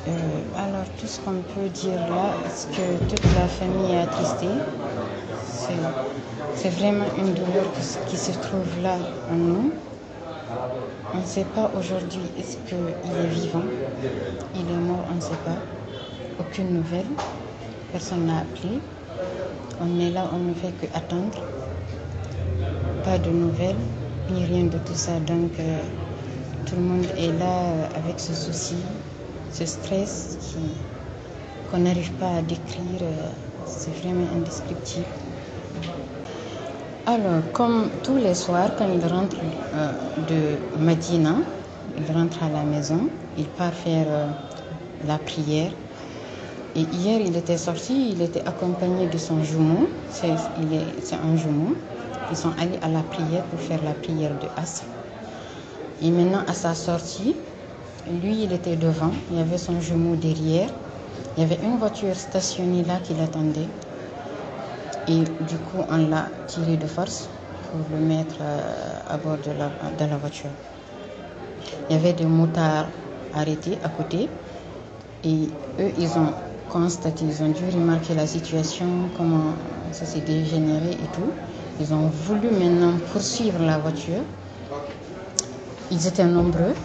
Alors, tout ce qu'on peut dire là, c'est que toute la famille est attristée. C'est vraiment une douleur qui se trouve là en nous. On ne sait pas aujourd'hui est-ce qu'il est vivant, il est mort, on ne sait pas. Aucune nouvelle, personne n'a appelé. On est là, on ne fait que attendre. Pas de nouvelles, ni rien de tout ça. Donc, tout le monde est là avec ce souci, ce stress qu'on n'arrive pas à décrire. C'est vraiment indescriptible. Alors, comme tous les soirs, quand il rentre de Medina, il rentre à la maison, il part faire la prière. Et hier, il était sorti, il était accompagné de son jumeau. C'est un jumeau. Ils sont allés à la prière pour faire la prière de Asr. Et maintenant, à sa sortie, lui, il était devant, il y avait son jumeau derrière. Il y avait une voiture stationnée là qui l'attendait. Et du coup, on l'a tiré de force pour le mettre à bord de la voiture. Il y avait des motards arrêtés à côté. Et eux, ils ont constaté, ils ont dû remarquer la situation, comment ça s'est dégénéré et tout. Ils ont voulu maintenant poursuivre la voiture. Ils étaient nombreux.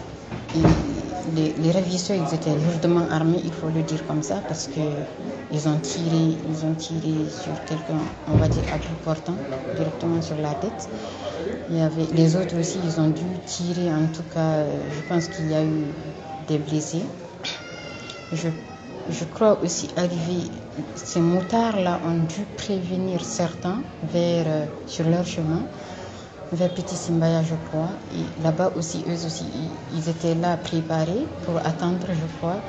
Et les ravisseurs, ils étaient lourdement armés, il faut le dire comme ça, parce qu'ils ont tiré sur quelqu'un, on va dire à bout portant, directement sur la tête. Il y avait les autres aussi, ils ont dû tirer. En tout cas, je pense qu'il y a eu des blessés. Je crois aussi arriver, ces motards-là ont dû prévenir certains sur leur chemin, vers Petit Simbaya, je crois. Et là-bas aussi, eux aussi, ils étaient là préparés pour attendre, je crois.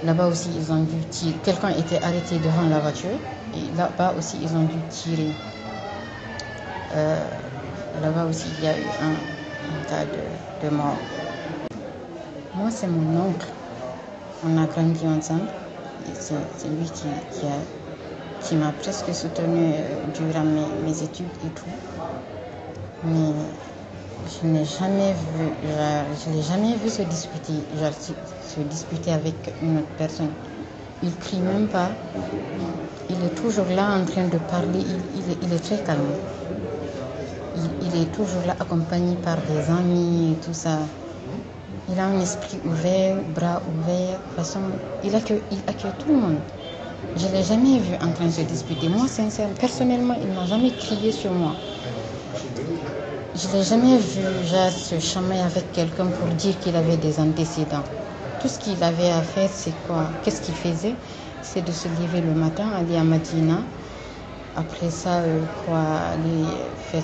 Là-bas aussi, ils ont dû tirer. Quelqu'un était arrêté devant la voiture. Et là-bas aussi, ils ont dû tirer. Là-bas aussi, il y a eu un tas de morts. Moi, c'est mon oncle. On a grandi ensemble. C'est lui qui m'a presque soutenue durant mes études et tout. Mais je n'ai jamais vu se disputer avec une autre personne. Il ne crie même pas. Il est toujours là en train de parler. Il est très calme. Il est toujours là accompagné par des amis et tout ça. Il a un esprit ouvert, bras ouverts. De toute façon, il accueille tout le monde. Je ne l'ai jamais vu en train de se disputer. Moi, sincèrement, personnellement, il n'a jamais crié sur moi. Je ne l'ai jamais vu se chamailler avec quelqu'un pour dire qu'il avait des antécédents. Tout ce qu'il avait à faire, c'est quoi? Qu'est-ce qu'il faisait? C'est de se lever le matin, aller à Medina. Après ça, aller faire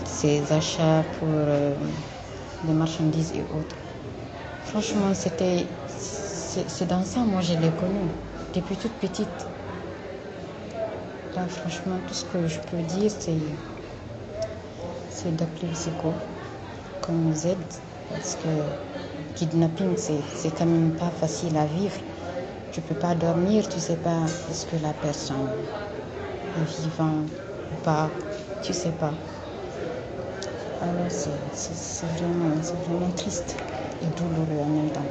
ses achats pour les marchandises et autres. Franchement, c'est dans ça, moi, je l'ai connu depuis toute petite. Là, franchement, tout ce que je peux dire, c'est d'appeler le secours, qu'on nous aide, parce que kidnapping, c'est quand même pas facile à vivre. Tu peux pas dormir, tu sais pas est-ce que la personne est vivante ou pas, tu sais pas. Alors c'est vraiment triste et douloureux en même temps.